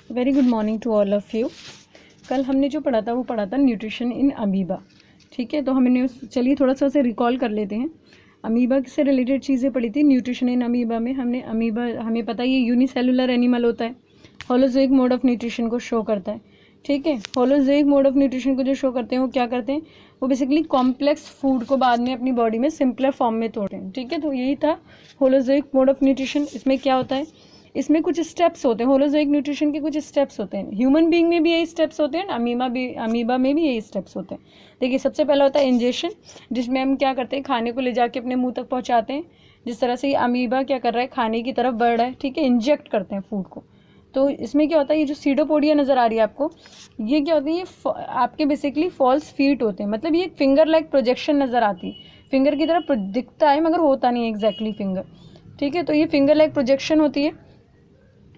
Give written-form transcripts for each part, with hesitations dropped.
Very good morning to all of you. कल हमने जो पढ़ा था वो पढ़ा था न्यूट्रिशन इन अमीबा। ठीक है, तो हमने चलिए थोड़ा सा उसे रिकॉल कर लेते हैं। अमीबा से रिलेटेड चीज़ें पढ़ी थी। न्यूट्रिशन इन अमीबा में हमने अमीबा, हमें पता है ये यूनिसेलुलर एनिमल होता है, होलोजोइक मोड ऑफ न्यूट्रिशन को शो करता है। ठीक है, होलोजोइक मोड ऑफ न्यूट्रिशन को जो शो करते हैं वो क्या करते हैं, वो बेसिकली कॉम्प्लेक्स फूड को बाद में अपनी बॉडी में सिंपलर फॉर्म में तोड़ते हैं। ठीक है, तो यही था होलोजोइक मोड ऑफ न्यूट्रिशन। इसमें क्या होता है, इसमें कुछ स्टेप्स होते हैं, होलोजोइक न्यूट्रिशन के कुछ स्टेप्स होते हैं। ह्यूमन बीइंग में भी यही स्टेप्स होते हैं, अमीबा में भी यही स्टेप्स होते हैं। देखिए, सबसे पहला होता है इंजेक्शन, जिसमें हम क्या करते हैं, खाने को ले जाके अपने मुंह तक पहुंचाते हैं। जिस तरह से ये अमीबा क्या कर रहा है, खाने की तरफ बढ़ रहा है। ठीक है, इंजेक्ट करते हैं फूड को। तो इसमें क्या होता है, ये जो सीडोपोडिया नज़र आ रही है आपको, ये क्या होती है, ये आपके बेसिकली फॉल्स फीट होते हैं। मतलब ये फिंगर लाइक प्रोजेक्शन नज़र आती है, फिंगर की तरफ दिखता है मगर होता नहीं है एग्जैक्टली फिंगर। ठीक है, तो ये फिंगर लाइक प्रोजेक्शन होती है।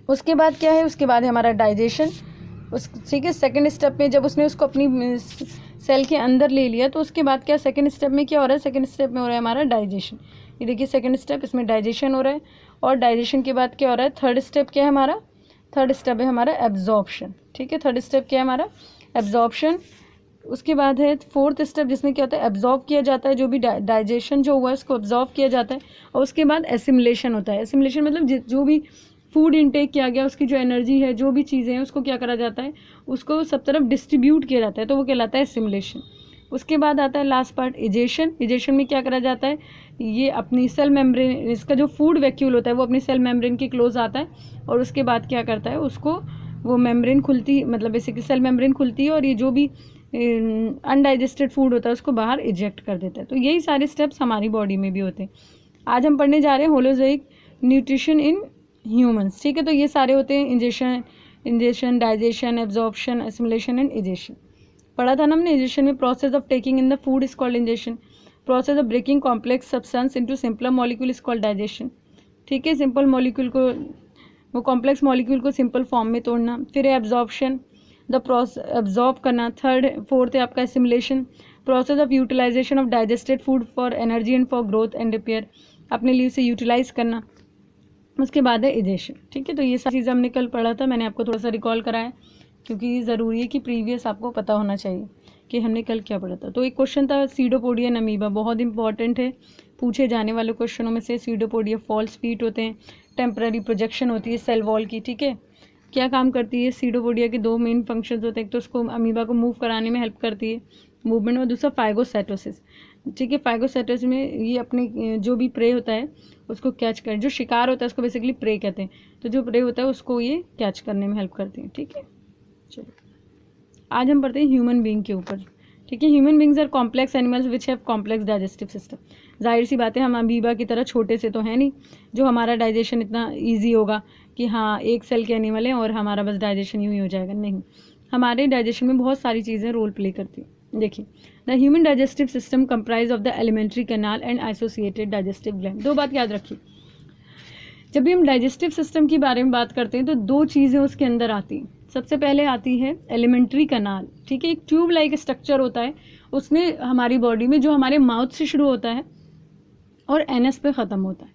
उसके बाद क्या है, उसके बाद है हमारा डाइजेशन। ठीक है, सेकंड स्टेप में जब उसने उसको अपनी सेल के अंदर ले लिया, तो उसके बाद क्या, सेकंड स्टेप में क्या हो रहा है, सेकंड स्टेप में हो रहा है हमारा डाइजेशन। ये देखिए सेकंड स्टेप, इसमें डाइजेशन हो रहा है। और डाइजेशन के बाद क्या हो रहा है, थर्ड स्टेप क्या है हमारा, थर्ड स्टेप है हमारा एब्जॉर्प्शन। ठीक है, थर्ड स्टेप क्या है हमारा, एब्जॉर्प्शन। उसके बाद है फोर्थ स्टेप, जिसमें क्या होता है, एब्जॉर्ब किया जाता है, जो भी डाइजेशन जो हुआ है उसको एब्जॉर्ब किया जाता है। और उसके बाद एसिमुलेशन होता है। एसिमुलेशन मतलब जो भी फूड इनटेक किया गया, उसकी जो एनर्जी है, जो भी चीज़ें हैं, उसको क्या करा जाता है, उसको सब तरफ डिस्ट्रीब्यूट किया जाता है, तो वो कहलाता है एसिमुलेशन। उसके बाद आता है लास्ट पार्ट, इजेशन। इजेशन में क्या करा जाता है, ये अपनी सेल मेम्ब्रेन, इसका जो फूड वैक्यूल होता है वो अपनी सेल मेम्ब्रेन के क्लोज आता है। और उसके बाद क्या करता है, उसको वो मेम्ब्रेन खुलती, मतलब बेसिकली सेल मेम्ब्रेन खुलती है, और ये जो भी अनडाइजेस्टेड फूड होता है उसको बाहर इजेक्ट कर देता है। तो यही सारे स्टेप्स हमारी बॉडी में भी होते हैं। आज हम पढ़ने जा रहे हैं होलोजोइक न्यूट्रिशन इन ह्यूमंस। ठीक है, तो ये सारे होते हैं ingestion, digestion, absorption, assimilation and egestion. पढ़ा था ना हमने, इजेशन में process of taking in the food is called ingestion, process of breaking complex substance into simpler molecule is called digestion. ठीक है, सिंपल मॉलिक्यूल को, वो कॉम्प्लेक्स मॉलिक्यूल को सिंपल फॉर्म में तोड़ना। फिर है एब्जॉर्प्शन, द प्रोसेस एब्जॉर्ब करना। फोर्थ है आपका assimilation, process of utilization of digested food for energy and for growth and repair, अपने लिए उसे यूटिलाइज करना। उसके बाद है इजेशन। ठीक है, तो ये सारी चीज़ें हमने कल पढ़ा था, मैंने आपको थोड़ा सा रिकॉल कराया, क्योंकि ज़रूरी है कि प्रीवियस आपको पता होना चाहिए कि हमने कल क्या पढ़ा था। तो एक क्वेश्चन था सीडोपोडिया अमीबा, बहुत इंपॉर्टेंट है, पूछे जाने वाले क्वेश्चनों में से। सीडोपोडिया फॉल्स फीट होते हैं, टेम्पररी प्रोजेक्शन होती है सेल वॉल की। ठीक है, क्या काम करती है, सीडोपोडिया के दो मेन फंक्शंस होते हैं, एक तो उसको अमीबा को मूव कराने में हेल्प करती है, मूवमेंट, और दूसरा फाइगोसाइटोसिस। ठीक है, फाइगोसाइटोसिस में ये अपने जो भी प्रे होता है उसको कैच कर, जो शिकार होता है उसको बेसिकली प्रे कहते हैं, तो जो प्रे होता है उसको ये कैच करने में हेल्प करते हैं। ठीक है, चलिए आज हम पढ़ते हैं ह्यूमन बीइंग के ऊपर। ठीक है, human beings are complex animals which have complex digestive system. जाहिर सी बात है, हम अमीबा की तरह छोटे से तो है नहीं जो हमारा डाइजेशन इतना ईजी होगा कि हाँ एक सेल के एनिमल है और हमारा बस डाइजेशन यूँ ही हो जाएगा। नहीं, हमारे डाइजेशन में बहुत सारी चीज़ें रोल प्ले करती हैं। देखिए, the human digestive system comprise of the alimentary canal and associated digestive gland. दो बात याद रखिए, जब भी हम डाइजेस्टिव सिस्टम के बारे में बात करते हैं तो दो चीज़ें उसके अंदर आती हैं। सबसे पहले आती है एलिमेंट्री कैनाल। ठीक है, एक ट्यूब लाइक स्ट्रक्चर होता है उसमें हमारी बॉडी में, जो हमारे माउथ से शुरू होता है और एनएस पे ख़त्म होता है।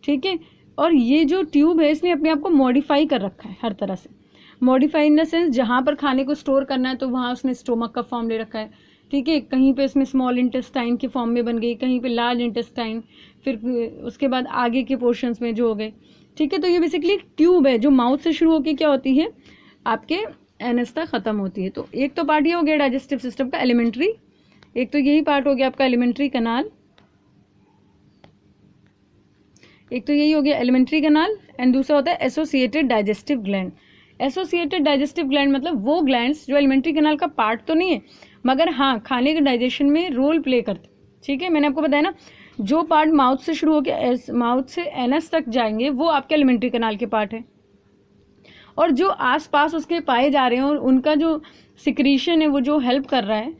ठीक है, और ये जो ट्यूब है इसने अपने आप को मॉडिफाई कर रखा है हर तरह से। मॉडिफाई इन द सेंस, जहाँ पर खाने को स्टोर करना है तो वहाँ उसने स्टोमक का फॉर्म ले रखा है। ठीक है, कहीं पे इसमें स्मॉल इंटेस्टाइन के फॉर्म में बन गई, कहीं पे लार्ज इंटेस्टाइन, फिर उसके बाद आगे के पोर्शंस में जो हो गए। ठीक है, तो ये बेसिकली ट्यूब है जो माउथ से शुरू होकर क्या होती है, आपके एनएस तक ख़त्म होती है। तो एक तो पार्ट ये हो गया डाइजेस्टिव सिस्टम का एलिमेंट्री, एक तो यही पार्ट हो गया आपका एलिमेंट्री कैनाल, एक तो यही हो गया एलिमेंट्री कैनाल, एंड दूसरा होता है associated digestive gland. Associated digestive gland मतलब वो ग्लैंड्स जो एलिमेंट्री कैनाल का पार्ट तो नहीं है, मगर हाँ खाने के डाइजेशन में रोल प्ले करते। ठीक है, मैंने आपको बताया ना, जो पार्ट माउथ से शुरू होकर माउथ से एनएस तक जाएंगे वो आपके एलिमेंट्री कैनाल के पार्ट है, और जो आसपास उसके पाए जा रहे हैं और उनका जो सिक्रीशन है वो जो हेल्प कर रहा है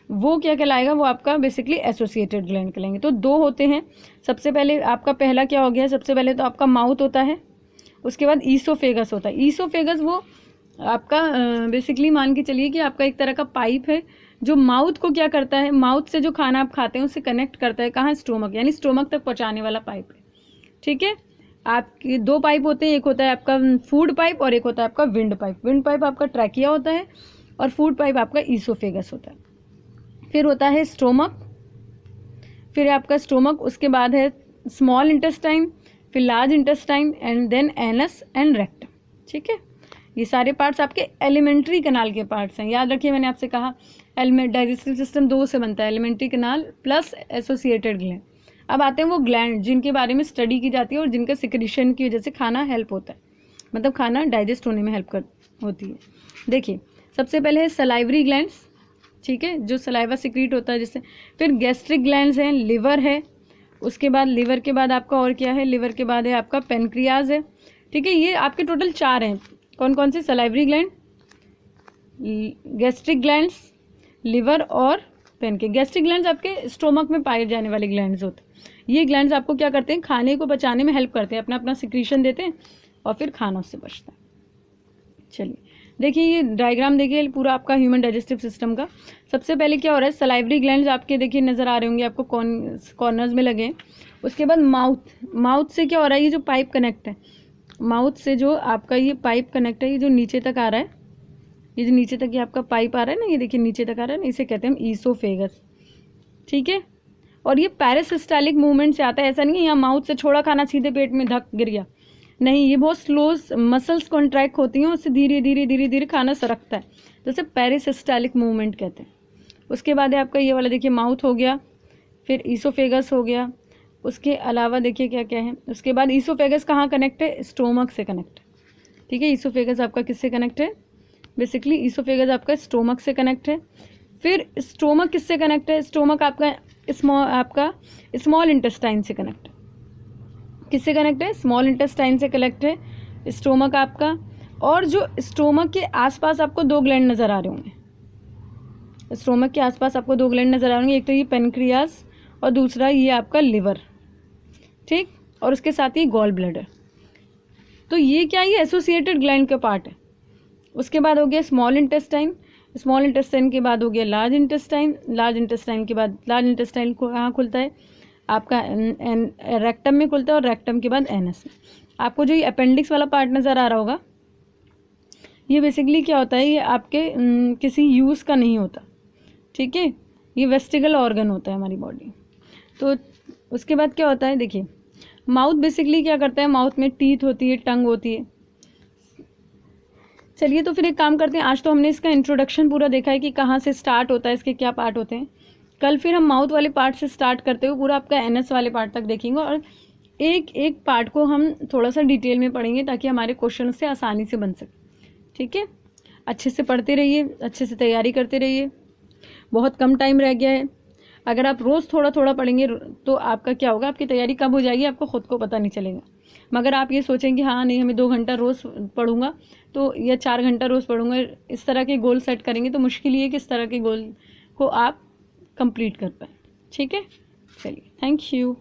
वो क्या कहलाएगा, वो आपका बेसिकली एसोसिएटेड ग्लैंड कहलाएंगे। तो दो होते हैं। सबसे पहले आपका पहला क्या हो गया, सबसे पहले तो आपका माउथ होता है, उसके बाद ईसोफेगस होता है। ईसोफेगस वो आपका बेसिकली मान के चलिए कि आपका एक तरह का पाइप है जो माउथ को क्या करता है, माउथ से जो खाना आप खाते हैं उससे कनेक्ट करता है, कहाँ, स्टोमक, यानी स्टोमक तक पहुँचाने वाला पाइप है। ठीक है, आपके दो पाइप होते हैं, एक होता है आपका फूड पाइप और एक होता है आपका विंड पाइप। विंड पाइप आपका ट्रैकिया होता है और फूड पाइप आपका ईसोफेगस होता है। फिर होता है स्टोमक, फिर आपका स्टोमक, उसके बाद है स्मॉल इंटेस्टाइन, फिर large intestine and then anus and rectum. ठीक है, ये सारे पार्ट्स आपके एलिमेंट्री कनाल के पार्ट्स हैं। याद रखिए मैंने आपसे कहा डाइजेस्टिव सिस्टम दो से बनता है, एलिमेंट्री कनाल प्लस एसोसिएटेड ग्लैंड। अब आते हैं वो ग्लैंड जिनके बारे में स्टडी की जाती है और जिनका सिक्रीशन की वजह से खाना हेल्प होता है, मतलब खाना डाइजेस्ट होने में हेल्प होती है। देखिए सबसे पहले है सलाइवरी ग्लैंड्स, ठीक है, जो सलाइवा सिक्रीट होता है जिससे। फिर गैस्ट्रिक ग्लैंड्स हैं, लिवर है, उसके बाद लिवर के बाद आपका और क्या है, लिवर के बाद है आपका पेनक्रियाज है। ठीक है, ये आपके टोटल 4 हैं। कौन कौन से? Salivary gland, gastric glands, liver और पेनक्रियाज। गैस्ट्रिक ग्लैंड्स आपके स्टोमक में पाए जाने वाले ग्लैंड्स होते हैं। ये ग्लैंड्स आपको क्या करते हैं, खाने को पचाने में हेल्प करते हैं, अपना अपना सिक्रीशन देते हैं और फिर खाना उससे बचता है। चलिए देखिए ये डायग्राम देखिए पूरा आपका ह्यूमन डाइजेस्टिव सिस्टम का। सबसे पहले क्या हो रहा है, सलाइवरी ग्लैंड्स आपके देखिए नज़र आ रहे होंगे आपको, कॉर्नर्स में लगे हैं। उसके बाद माउथ से क्या हो रहा है, ये जो पाइप कनेक्ट है, माउथ से जो आपका ये पाइप कनेक्ट है, ये जो नीचे तक आ रहा है, ये जो नीचे तक ये आपका पाइप आ रहा है ना, ये देखिए नीचे तक आ रहा है ना, इसे कहते हैं हम ईसोफेगस। ठीक है, और ये पैरासिस्टालिक मूवमेंट से आता है। ऐसा नहीं है यहाँ माउथ से छोड़ा खाना सीधे पेट में धक गिर गया, नहीं, ये बहुत स्लो मसल्स कॉन्ट्रैक्ट होती हैं, उससे धीरे धीरे धीरे धीरे खाना सरकता है, जैसे पैरासिस्टालिक मूवमेंट कहते हैं। उसके बाद है आपका ये वाला देखिए माउथ हो गया, फिर ईसोफेगस हो गया। उसके अलावा देखिए क्या क्या है, उसके बाद ईसोफेगस कहाँ कनेक्ट है, स्टोमक से कनेक्ट है। ठीक है, ईसोफेगस आपका किससे कनेक्ट है, बेसिकली ईसोफेगस आपका स्टोमक से कनेक्ट है। फिर स्टोमक किससे कनेक्ट है, स्टोमक आपका स्मॉल इंटेस्टाइन से कनेक्ट है। किससे कनेक्ट है, स्मॉल इंटेस्टाइन से कनेक्ट है स्टोमक आपका। और जो स्टोमक के आसपास आपको 2 ग्लैंड नज़र आ रहे होंगे, स्टोमक के आसपास आपको 2 ग्लैंड नज़र आ रहे होंगे, एक तो ये पेनक्रियाज और दूसरा ये आपका लिवर। ठीक, और उसके साथ ही गॉल ब्लैडर। तो ये क्या, ये एसोसिएटेड ग्लैंड का पार्ट है। उसके बाद हो गया स्मॉल इंटेस्टाइन, स्मॉल इंटेस्टाइन के बाद हो गया लार्ज इंटेस्टाइन, लार्ज इंटेस्टाइन के बाद लार्ज इंटेस्टाइन को कहाँ खुलता है, आपका रेक्टम में खुलता है, और रेक्टम के बाद एनस में। आपको जो ये अपेंडिक्स वाला पार्ट नज़र आ रहा होगा, ये बेसिकली क्या होता है, ये आपके किसी यूज़ का नहीं होता। ठीक है, ये वेस्टिगल ऑर्गन होता है हमारी बॉडी। तो उसके बाद क्या होता है, देखिए माउथ बेसिकली क्या करता है, माउथ में टीथ होती है, टंग होती है। चलिए तो फिर एक काम करते हैं, आज तो हमने इसका इंट्रोडक्शन पूरा देखा है कि कहाँ से स्टार्ट होता है, इसके क्या पार्ट होते हैं। कल फिर हम माउथ वाले पार्ट से स्टार्ट करते हुए पूरा आपका एनएस वाले पार्ट तक देखेंगे, और एक एक पार्ट को हम थोड़ा सा डिटेल में पढ़ेंगे ताकि हमारे क्वेश्चन से आसानी से बन सके। ठीक है, अच्छे से पढ़ते रहिए, अच्छे से तैयारी करते रहिए, बहुत कम टाइम रह गया है। अगर आप रोज़ थोड़ा थोड़ा पढ़ेंगे तो आपका क्या होगा, आपकी तैयारी कब हो जाएगी आपको खुद को पता नहीं चलेगा। मगर आप ये सोचेंगे हाँ नहीं हमें 2 घंटा रोज़ पढ़ूंगा तो या 4 घंटा रोज़ पढ़ूंगा, इस तरह के गोल सेट करेंगे तो मुश्किल ही है कि इस तरह के गोल को आप कंप्लीट कर पाए। ठीक है, चलिए, थैंक यू।